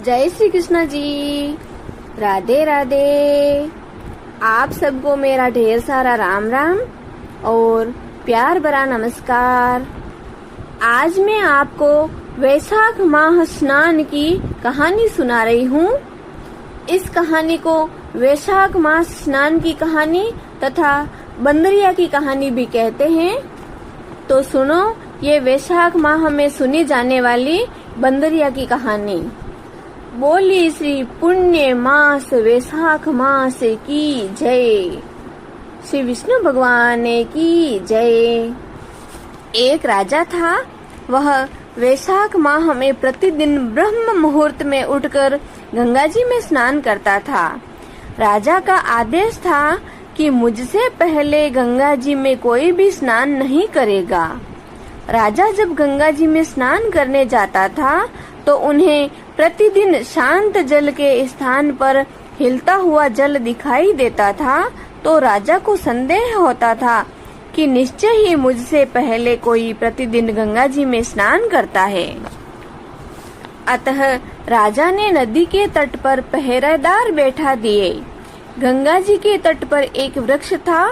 जय श्री कृष्ण जी। राधे राधे। आप सबको मेरा ढेर सारा राम राम और प्यार भरा नमस्कार। आज मैं आपको वैशाख माह स्नान की कहानी सुना रही हूँ। इस कहानी को वैशाख माह स्नान की कहानी तथा बंदरिया की कहानी भी कहते हैं। तो सुनो ये वैशाख माह में सुनी जाने वाली बंदरिया की कहानी। बोली श्री पुण्य मास वैशाख मास की जय। श्री विष्णु भगवान की जय। एक राजा था। वह वैशाख माह में प्रतिदिन ब्रह्म मुहूर्त में उठकर गंगा जी में स्नान करता था। राजा का आदेश था कि मुझसे पहले गंगा जी में कोई भी स्नान नहीं करेगा। राजा जब गंगा जी में स्नान करने जाता था तो उन्हें प्रतिदिन शांत जल के स्थान पर हिलता हुआ जल दिखाई देता था। तो राजा को संदेह होता था कि निश्चय ही मुझसे पहले कोई प्रतिदिन गंगा जी में स्नान करता है। अतः राजा ने नदी के तट पर पहरेदार बैठा दिए। गंगा जी के तट पर एक वृक्ष था।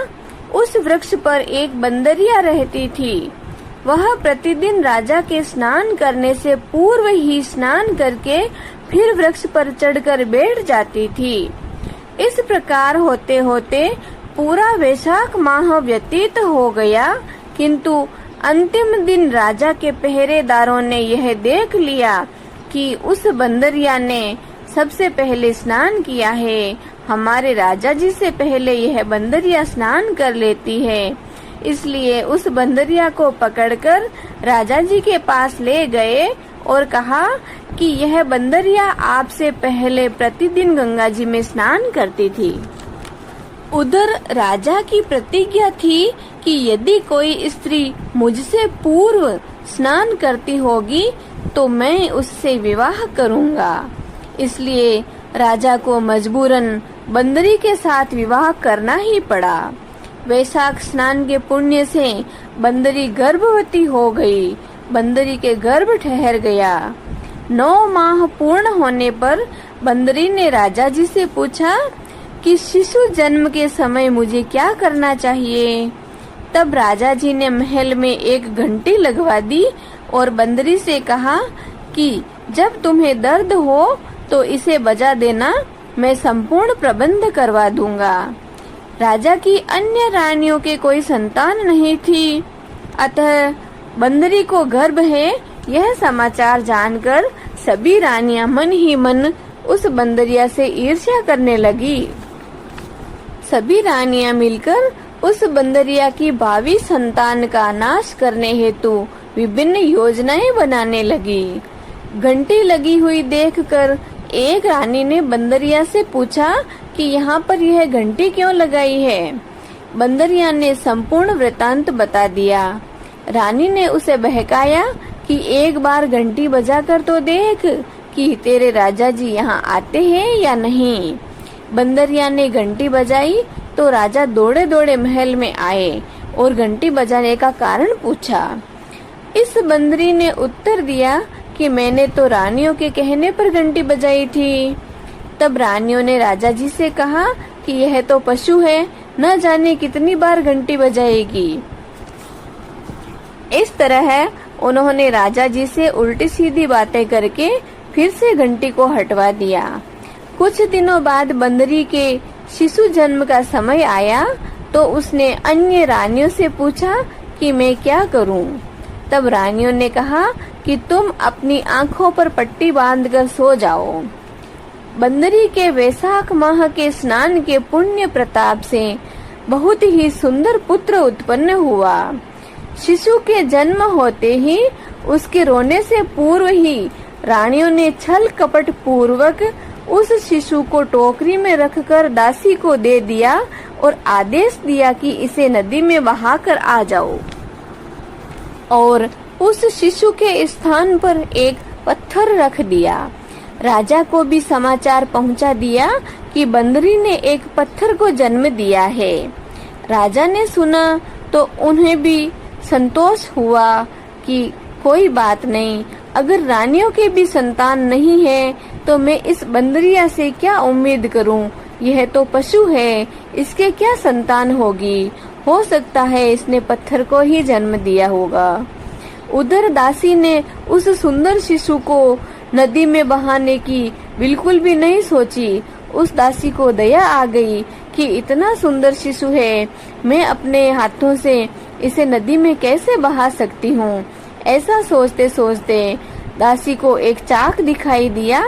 उस वृक्ष पर एक बंदरिया रहती थी। वह प्रतिदिन राजा के स्नान करने से पूर्व ही स्नान करके फिर वृक्ष पर चढ़कर बैठ जाती थी। इस प्रकार होते होते पूरा वैशाख माह व्यतीत हो गया, किंतु अंतिम दिन राजा के पहरेदारों ने यह देख लिया कि उस बंदरिया ने सबसे पहले स्नान किया है। हमारे राजा जी से पहले यह बंदरिया स्नान कर लेती है। इसलिए उस बंदरिया को पकड़कर राजा जी के पास ले गए और कहा कि यह बंदरिया आपसे पहले प्रतिदिन गंगा जी में स्नान करती थी। उधर राजा की प्रतिज्ञा थी कि यदि कोई स्त्री मुझसे पूर्व स्नान करती होगी तो मैं उससे विवाह करूंगा। इसलिए राजा को मजबूरन बंदरी के साथ विवाह करना ही पड़ा। वैशाख स्नान के पुण्य से बंदरी गर्भवती हो गई। बंदरी के गर्भ ठहर गया। 9 माह पूर्ण होने पर बंदरी ने राजा जी से पूछा कि शिशु जन्म के समय मुझे क्या करना चाहिए। तब राजा जी ने महल में एक घंटी लगवा दी और बंदरी से कहा कि जब तुम्हें दर्द हो तो इसे बजा देना, मैं संपूर्ण प्रबंध करवा दूंगा। राजा की अन्य रानियों के कोई संतान नहीं थी, अतः बंदरी को गर्भ है यह समाचार जानकर सभी रानियां मन ही मन उस बंदरिया से ईर्ष्या करने लगी। सभी रानियां मिलकर उस बंदरिया की भावी संतान का नाश करने हेतु विभिन्न योजनाएं बनाने लगी। घंटी लगी हुई देखकर एक रानी ने बंदरिया से पूछा कि यहाँ पर यह घंटी क्यों लगाई है। बंदरिया ने संपूर्ण वृतांत बता दिया। रानी ने उसे बहकाया कि एक बार घंटी बजाकर तो देख कि तेरे राजा जी यहाँ आते हैं या नहीं। बंदरिया ने घंटी बजाई तो राजा दौड़े दौड़े महल में आए और घंटी बजाने का कारण पूछा। इस बंदरी ने उत्तर दिया कि मैंने तो रानियों के कहने पर घंटी बजाई थी। तब रानियों ने राजा जी से कहा कि यह तो पशु है, न जाने कितनी बार घंटी बजाएगी। इस तरह उन्होंने राजा जी से उल्टी सीधी बातें करके फिर से घंटी को हटवा दिया। कुछ दिनों बाद बंदरी के शिशु जन्म का समय आया तो उसने अन्य रानियों से पूछा कि मैं क्या करूं। तब रानियों ने कहा कि तुम अपनी आंखों पर पट्टी बांधकर सो जाओ। बंदरी के वैशाख माह के स्नान के पुण्य प्रताप से बहुत ही सुंदर पुत्र उत्पन्न हुआ। शिशु के जन्म होते ही उसके रोने से पूर्व ही रानियों ने छल कपट पूर्वक उस शिशु को टोकरी में रखकर दासी को दे दिया और आदेश दिया कि इसे नदी में बहाकर आ जाओ। और उस शिशु के स्थान पर एक पत्थर रख दिया। राजा को भी समाचार पहुंचा दिया कि बंदरी ने एक पत्थर को जन्म दिया है। राजा ने सुना तो उन्हें भी संतोष हुआ कि कोई बात नहीं, अगर रानियों के भी संतान नहीं है तो मैं इस बंदरिया से क्या उम्मीद करूं? यह तो पशु है, इसके क्या संतान होगी? हो सकता है इसने पत्थर को ही जन्म दिया होगा। उधर दासी ने उस सुंदर शिशु को नदी में बहाने की बिल्कुल भी नहीं सोची। उस दासी को दया आ गई कि इतना सुंदर शिशु है, मैं अपने हाथों से इसे नदी में कैसे बहा सकती हूँ। ऐसा सोचते सोचते दासी को एक चाक दिखाई दिया।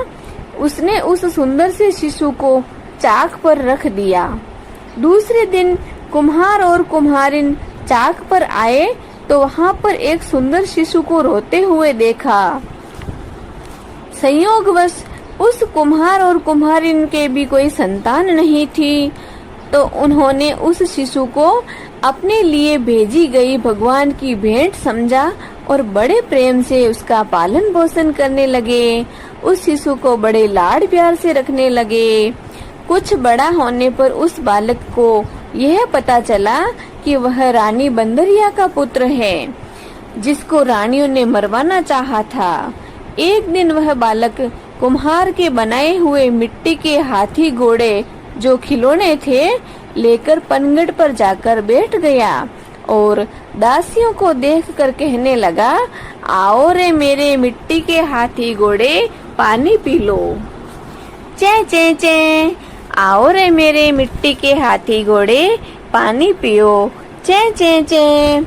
उसने उस सुंदर से शिशु को चाक पर रख दिया। दूसरे दिन कुम्हार और कुम्हारिन चाक पर आए तो वहाँ पर एक सुंदर शिशु को रोते हुए देखा। संयोगवश उस कुम्हार और कुम्हारिन के भी कोई संतान नहीं थी, तो उन्होंने उस शिशु को अपने लिए भेजी गई भगवान की भेंट समझा और बड़े प्रेम से उसका पालन पोषण करने लगे। उस शिशु को बड़े लाड प्यार से रखने लगे। कुछ बड़ा होने पर उस बालक को यह पता चला कि वह रानी बंदरिया का पुत्र है, जिसको रानियों ने मरवाना चाहा था। एक दिन वह बालक कुम्हार के बनाए हुए मिट्टी के हाथी घोड़े जो खिलौने थे लेकर पनगढ़ पर जाकर बैठ गया और दासियों को देखकर कहने लगा, आओ रे मेरे मिट्टी के हाथी घोड़े, पानी पी लो। चे चे चे, आओ रे मेरे मिट्टी के हाथी घोड़े, पानी पियो। चे चे चे।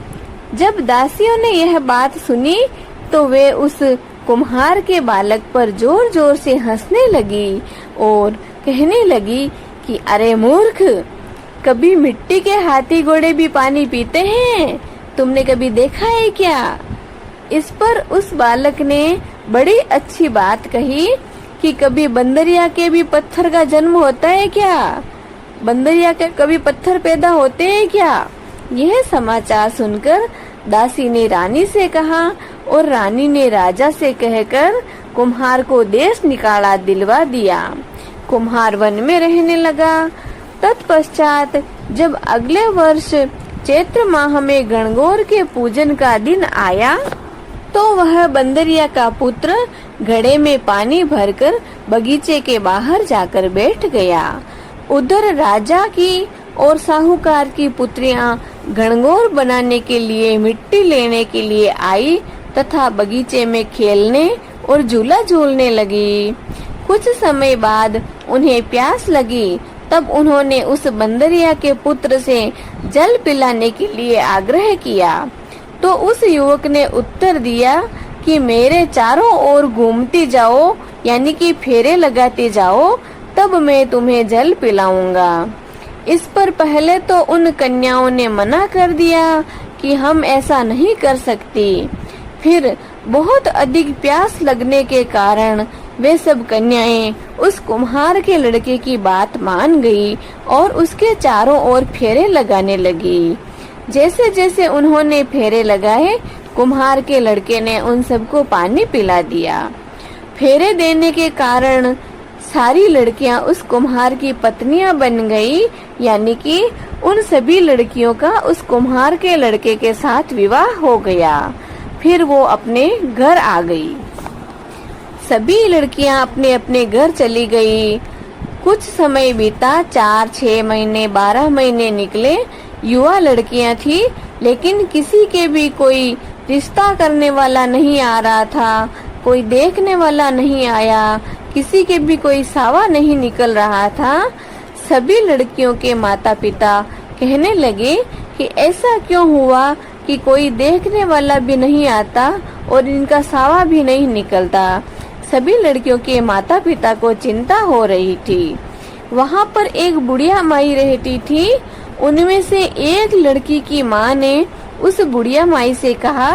जब दासियों ने यह बात सुनी तो वे उस कुम्हार के बालक पर जोर जोर से हंसने लगी और कहने लगी कि अरे मूर्ख, कभी मिट्टी के हाथी घोड़े भी पानी पीते हैं? तुमने कभी देखा है क्या? इस पर उस बालक ने बड़ी अच्छी बात कही कि कभी बंदरिया के भी पत्थर का जन्म होता है क्या? बंदरिया के कभी पत्थर पैदा होते हैं क्या? यह समाचार सुनकर दासी ने रानी से कहा और रानी ने राजा से कहकर कुम्हार को देश निकाला दिलवा दिया। कुम्हार वन में रहने लगा। तत्पश्चात जब अगले वर्ष चैत्र माह में गणगौर के पूजन का दिन आया तो वह बंदरिया का पुत्र घड़े में पानी भरकर बगीचे के बाहर जाकर बैठ गया। उधर राजा की और साहूकार की पुत्रियां गणगौर बनाने के लिए मिट्टी लेने के लिए आई तथा बगीचे में खेलने और झूला झूलने लगी। कुछ समय बाद उन्हें प्यास लगी, तब उन्होंने उस बंदरिया के पुत्र से जल पिलाने के लिए आग्रह किया। तो उस युवक ने उत्तर दिया कि मेरे चारों ओर घूमती जाओ, यानी कि फेरे लगाते जाओ, तब मैं तुम्हें जल पिलाऊंगा। इस पर पहले तो उन कन्याओं ने मना कर दिया कि हम ऐसा नहीं कर सकती। फिर बहुत अधिक प्यास लगने के कारण वे सब कन्याएं उस कुम्हार के लड़के की बात मान गई और उसके चारों ओर फेरे लगाने लगी। जैसे जैसे उन्होंने फेरे लगाए, कुम्हार के लड़के ने उन सबको पानी पिला दिया। फेरे देने के कारण सारी लड़कियां उस कुम्हार की पत्नियां बन गई, यानी कि उन सभी लड़कियों का उस कुम्हार के लड़के के साथ विवाह हो गया। फिर वो अपने घर आ गई। सभी लड़कियां अपने अपने घर चली गई। कुछ समय बीता, 4, 6 महीने, 12 महीने निकले। युवा लड़कियां थी, लेकिन किसी के भी कोई रिश्ता करने वाला नहीं आ रहा था, कोई देखने वाला नहीं आया, किसी के भी कोई सावा नहीं निकल रहा था। सभी लड़कियों के माता पिता कहने लगे कि ऐसा क्यों हुआ कि कोई देखने वाला भी नहीं आता और इनका सावा भी नहीं निकलता। सभी लड़कियों के माता पिता को चिंता हो रही थी। वहाँ पर एक बुढ़िया माई रहती थी। उनमें से एक लड़की की माँ ने उस बुढ़िया माई से कहा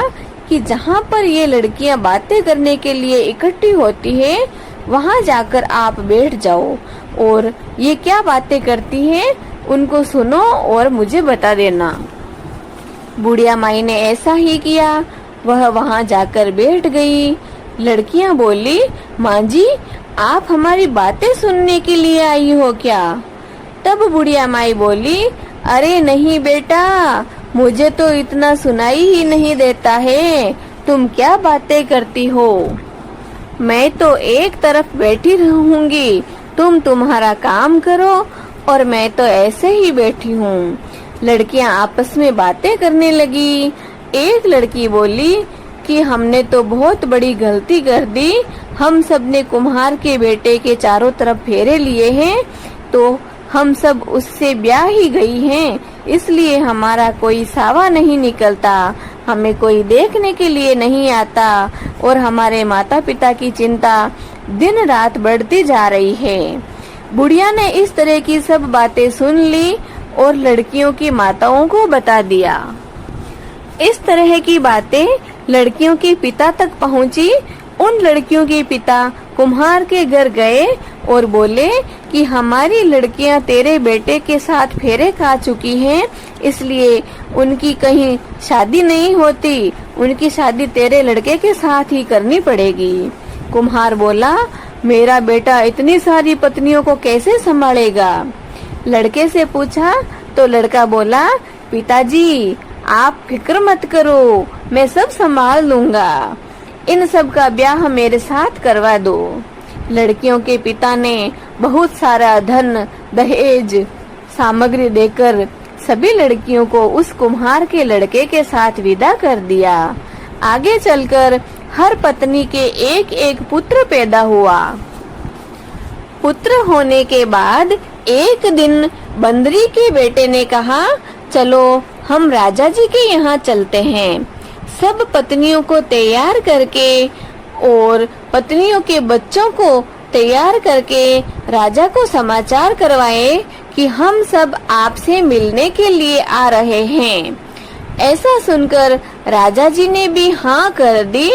कि जहाँ पर ये लड़कियाँ बातें करने के लिए इकट्ठी होती है, वहाँ जाकर आप बैठ जाओ और ये क्या बातें करती है उनको सुनो और मुझे बता देना। बुढ़िया माई ने ऐसा ही किया। वह वहाँ जाकर बैठ गई। लड़कियाँ बोली, माँ जी, आप हमारी बातें सुनने के लिए आई हो क्या? तब बुढ़िया माई बोली, अरे नहीं बेटा, मुझे तो इतना सुनाई ही नहीं देता है, तुम क्या बातें करती हो। मैं तो एक तरफ बैठी रहूंगी, तुम तुम्हारा काम करो और मैं तो ऐसे ही बैठी हूँ। लड़कियां आपस में बातें करने लगी। एक लड़की बोली कि हमने तो बहुत बड़ी गलती कर दी, हम सब ने कुम्हार के बेटे के चारों तरफ फेरे लिए हैं, तो हम सब उससे ब्याह ही गई हैं, इसलिए हमारा कोई सावा नहीं निकलता, हमें कोई देखने के लिए नहीं आता और हमारे माता पिता की चिंता दिन रात बढ़ती जा रही है। बुढ़िया ने इस तरह की सब बातें सुन ली और लड़कियों की माताओं को बता दिया। इस तरह की बातें लड़कियों के पिता तक पहुंची। उन लड़कियों के पिता कुम्हार के घर गए और बोले कि हमारी लड़कियां तेरे बेटे के साथ फेरे खा चुकी हैं, इसलिए उनकी कहीं शादी नहीं होती, उनकी शादी तेरे लड़के के साथ ही करनी पड़ेगी। कुम्हार बोला, मेरा बेटा इतनी सारी पत्नियों को कैसे संभालेगा? लड़के से पूछा तो लड़का बोला, पिताजी आप फिक्र मत करो, मैं सब संभाल लूंगा, इन सब का ब्याह मेरे साथ करवा दो। लड़कियों के पिता ने बहुत सारा धन दहेज सामग्री देकर सभी लड़कियों को उस कुम्हार के लड़के के साथ विदा कर दिया। आगे चलकर हर पत्नी के एक एक पुत्र पैदा हुआ। पुत्र होने के बाद एक दिन बंदरी के बेटे ने कहा, चलो हम राजा जी के यहाँ चलते हैं। सब पत्नियों को तैयार करके और पत्नियों के बच्चों को तैयार करके राजा को समाचार करवाए कि हम सब आपसे मिलने के लिए आ रहे हैं। ऐसा सुनकर राजा जी ने भी हाँ कर दी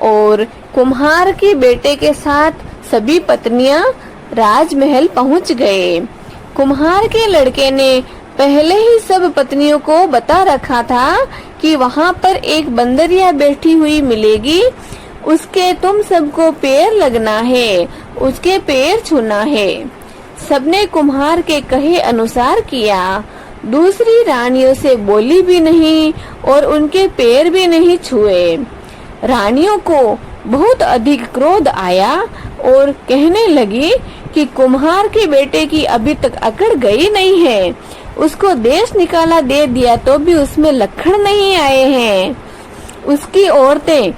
और कुम्हार के बेटे के साथ सभी पत्नियां राजमहल पहुंच गए। कुम्हार के लड़के ने पहले ही सब पत्नियों को बता रखा था कि वहाँ पर एक बंदरिया बैठी हुई मिलेगी, उसके तुम सबको पैर लगना है, उसके पैर छूना है। सबने कुम्हार के कहे अनुसार किया। दूसरी रानियों से बोली भी नहीं और उनके पैर भी नहीं छुए। रानियों को बहुत अधिक क्रोध आया और कहने लगी कि कुम्हार के बेटे की अभी तक अकड़ गई नहीं है, उसको देश निकाला दे दिया तो भी उसमें लक्षण नहीं आए हैं। उसकी औरतें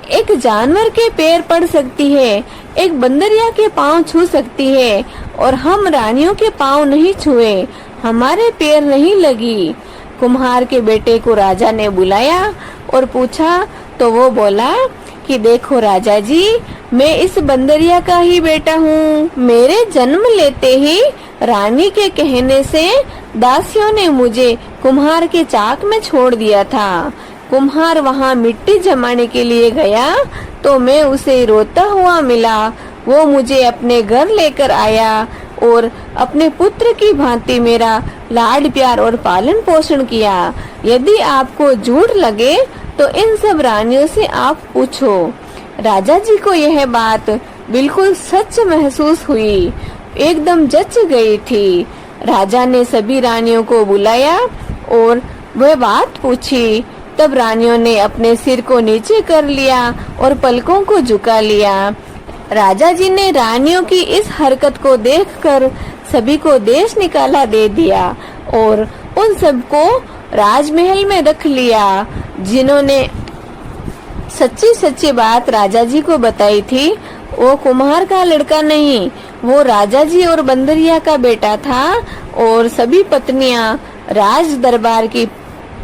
एक जानवर के पैर पड़ सकती है, एक बंदरिया के पांव छू सकती है और हम रानियों के पांव नहीं छुए, हमारे पैर नहीं लगी। कुम्हार के बेटे को राजा ने बुलाया और पूछा तो वो बोला कि देखो राजा जी, मैं इस बंदरिया का ही बेटा हूँ। मेरे जन्म लेते ही रानी के कहने से दासियों ने मुझे कुम्हार के चाक में छोड़ दिया था। कुम्हार वहाँ मिट्टी जमाने के लिए गया तो मैं उसे रोता हुआ मिला। वो मुझे अपने घर लेकर आया और अपने पुत्र की भांति मेरा लाड प्यार और पालन पोषण किया। यदि आपको झूठ लगे तो इन सब रानियों से आप पूछो। राजा जी को यह बात बिल्कुल सच महसूस हुई, एकदम जच गई थी। राजा ने सभी रानियों को बुलाया और वह बात पूछी। तब रानियों ने अपने सिर को नीचे कर लिया और पलकों को झुका लिया। राजा जी ने रानियों की इस हरकत को देखकर सभी को देश निकाला दे दिया और उन सबको राजमहल में रख लिया। जिन्होंने सच्ची सच्ची बात राजा जी को बताई थी, वो कुम्हार का लड़का नहीं, वो राजा जी और बंदरिया का बेटा था और सभी पत्नियां राज दरबार की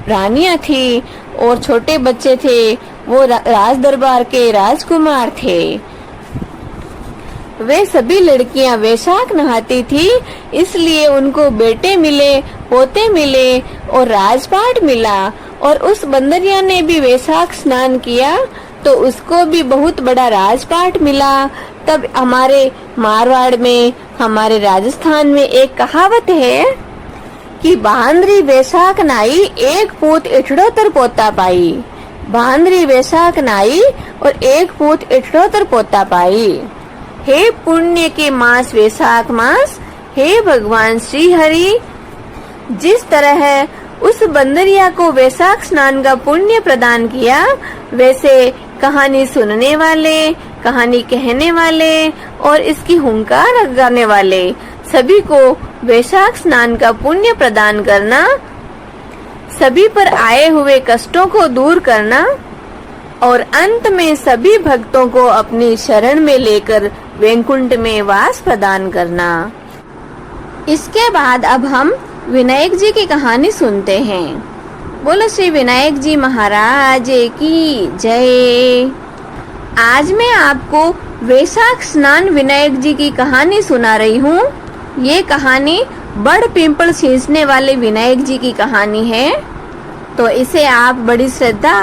रानियां थी और छोटे बच्चे थे, वो राज दरबार के राजकुमार थे। वे सभी लड़कियां वैशाख नहाती थी, इसलिए उनको बेटे मिले, पोते मिले और राजपाट मिला। और उस बंदरिया ने भी वैशाख स्नान किया तो उसको भी बहुत बड़ा राजपाट मिला। तब हमारे मारवाड़ में, हमारे राजस्थान में एक कहावत है कि बांदरी वैशाख नाई, एक पूत इठड़ोतर पोता पाई। बांदरी वैशाख नाई और एक पूत इठड़ोतर पोता पाई। हे पुण्य के मास वैशाख मास, हे भगवान श्री हरि, जिस तरह उस बंदरिया को वैशाख स्नान का पुण्य प्रदान किया, वैसे कहानी सुनने वाले, कहानी कहने वाले और इसकी हुंकार लगाने वाले सभी को वैशाख स्नान का पुण्य प्रदान करना, सभी पर आए हुए कष्टों को दूर करना और अंत में सभी भक्तों को अपनी शरण में लेकर वैकुंठ में वास प्रदान करना। इसके बाद अब हम विनायक जी की कहानी सुनते हैं। बोलो श्री विनायक जी महाराज की जय। आज मैं आपको वैशाख स्नान विनायक जी की कहानी सुना रही हूँ। ये कहानी बड़ पिंपल सींचने वाले विनायक जी की कहानी है, तो इसे आप बड़ी श्रद्धा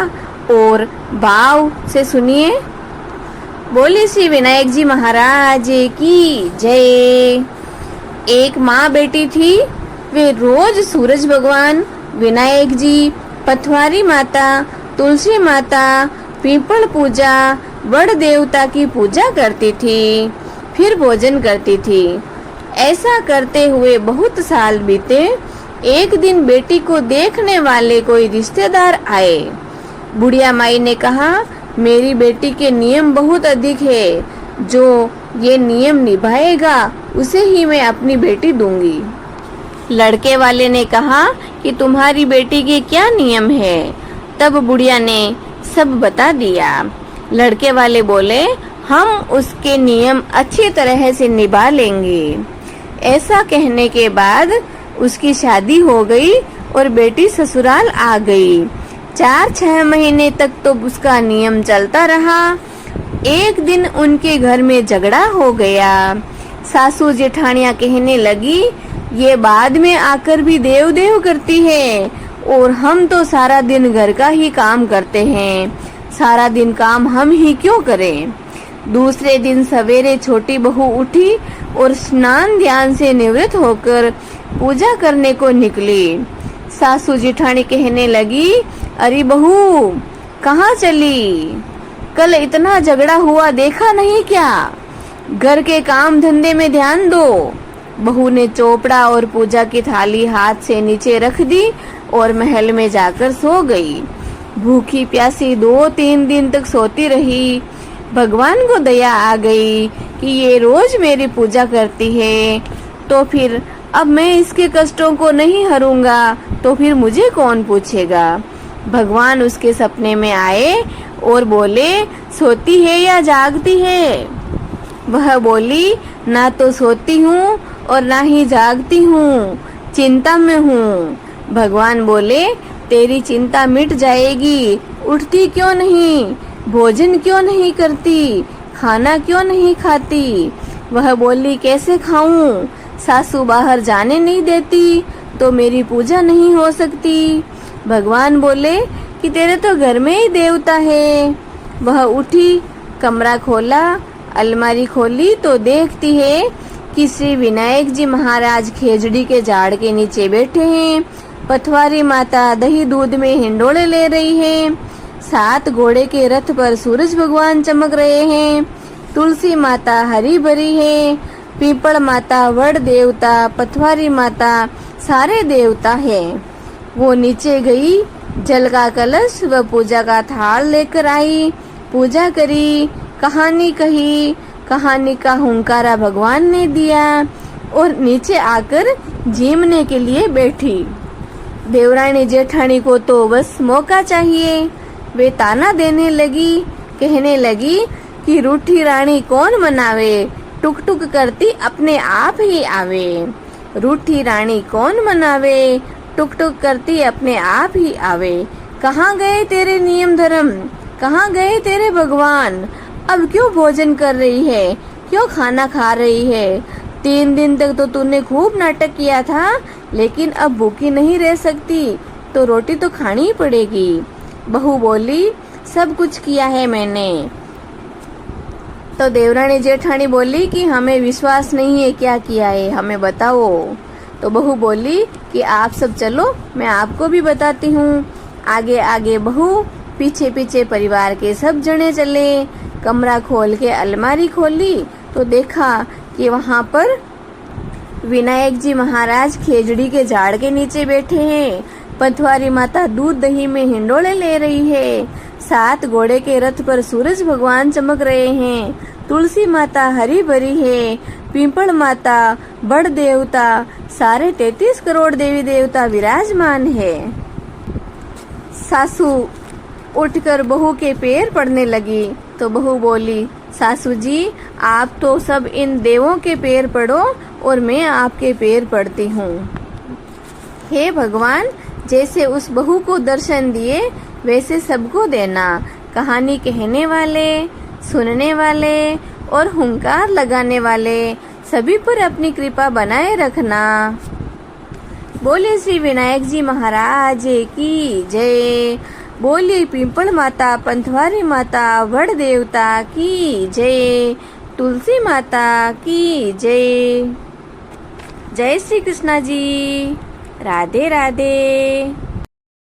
और भाव से सुनिए। बोले श्री विनायक जी महाराज की जय। एक माँ बेटी थी। वे रोज सूरज भगवान, विनायक जी, पथवारी माता, तुलसी माता, पीपल पूजा, बड़ देवता की पूजा करती थी, फिर भोजन करती थी। ऐसा करते हुए बहुत साल बीते। एक दिन बेटी को देखने वाले कोई रिश्तेदार आए। बुढ़िया माई ने कहा, मेरी बेटी के नियम बहुत अधिक है, जो ये नियम निभाएगा उसे ही मैं अपनी बेटी दूंगी। लड़के वाले ने कहा कि तुम्हारी बेटी के क्या नियम है? तब बुढ़िया ने सब बता दिया। लड़के वाले बोले, हम उसके नियम अच्छी तरह से निभा लेंगे। ऐसा कहने के बाद उसकी शादी हो गई और बेटी ससुराल आ गई। 4-6 महीने तक तो उसका नियम चलता रहा। एक दिन उनके घर में झगड़ा हो गया। सासू जेठानियां कहने लगी, ये बाद में आकर भी देव देव करती है और हम तो सारा दिन घर का ही काम करते हैं, सारा दिन काम हम ही क्यों करें। दूसरे दिन सवेरे छोटी बहू उठी और स्नान ध्यान से निवृत्त होकर पूजा करने को निकली। सासू जेठानी कहने लगी, अरे बहू कहाँ चली? कल इतना झगड़ा हुआ देखा नहीं क्या? घर के काम धंधे में ध्यान दो। बहू ने चोपड़ा और पूजा की थाली हाथ से नीचे रख दी और महल में जाकर सो गई। भूखी प्यासी 2-3 दिन तक सोती रही। भगवान को दया आ गई कि ये रोज मेरी पूजा करती है, तो फिर अब मैं इसके कष्टों को नहीं हरूंगा तो फिर मुझे कौन पूछेगा। भगवान उसके सपने में आए और बोले, सोती है या जागती है? वह बोली, ना तो सोती हूँ और ना ही जागती हूँ, चिंता में हूँ। भगवान बोले, तेरी चिंता मिट जाएगी। उठती क्यों नहीं? भोजन क्यों नहीं करती? खाना क्यों नहीं खाती? वह बोली, कैसे खाऊं? सासू बाहर जाने नहीं देती तो मेरी पूजा नहीं हो सकती। भगवान बोले कि तेरे तो घर में ही देवता है। वह उठी, कमरा खोला, अलमारी खोली तो देखती है कि श्री विनायक जी महाराज खेजड़ी के झाड़ के नीचे बैठे हैं। पथवारी माता दही दूध में हिंडोले ले रही है। 7 घोड़े के रथ पर सूरज भगवान चमक रहे हैं। तुलसी माता हरी भरी है। पीपल माता, वड़ देवता, पथवारी माता, सारे देवता हैं। वो नीचे गई, जल का कलश व पूजा का थाल लेकर आई, पूजा करी, कहानी कही। कहानी का हुंकारा भगवान ने दिया और नीचे आकर जीमने के लिए बैठी। देवरानी जेठानी को तो बस मौका चाहिए। वे ताना देने लगी, कहने लगी कि रूठी रानी कौन मनावे, टुक टुक करती अपने आप ही आवे। रूठी रानी कौन मनावे, टुक टुक करती अपने आप ही आवे। कहाँ गए तेरे नियम धर्म? कहाँ गए तेरे भगवान? अब क्यों भोजन कर रही है? क्यों खाना खा रही है? 3 दिन तक तो तूने खूब नाटक किया था, लेकिन अब भूखी नहीं रह सकती तो रोटी तो खानी ही पड़ेगी। बहू बोली, सब कुछ किया है मैंने। तो देवरानी जेठानी बोली कि हमें विश्वास नहीं है क्या किया है, हमें बताओ। तो बहू बोली कि आप सब चलो, मैं आपको भी बताती हूँ। आगे आगे बहू, पीछे पीछे परिवार के सब जने चले। कमरा खोल के अलमारी खोली तो देखा कि वहाँ पर विनायक जी महाराज खेजड़ी के झाड़ के नीचे बैठे हैं। पथवारी माता दूध दही में हिंडोले ले रही है। सात घोड़े के रथ पर सूरज भगवान चमक रहे हैं। तुलसी माता हरी भरी है, पिंपल माता बड़ देवता, सारे 33 करोड़ देवी देवता विराजमान है। सासू उठकर बहू के पैर पड़ने लगी तो बहू बोली, सासू जी आप तो सब इन देवों के पैर पड़ो और मैं आपके पैर पड़ती हूँ। हे भगवान, जैसे उस बहू को दर्शन दिए वैसे सबको देना। कहानी कहने वाले, सुनने वाले और हुंकार लगाने वाले सभी पर अपनी कृपा बनाए रखना। बोले श्री विनायक जी महाराज की जय। बोली पिंपल माता, पंथवारी माता, वड़ देवता की जय। तुलसी माता की जय। जय श्री कृष्णा जी। राधे राधे।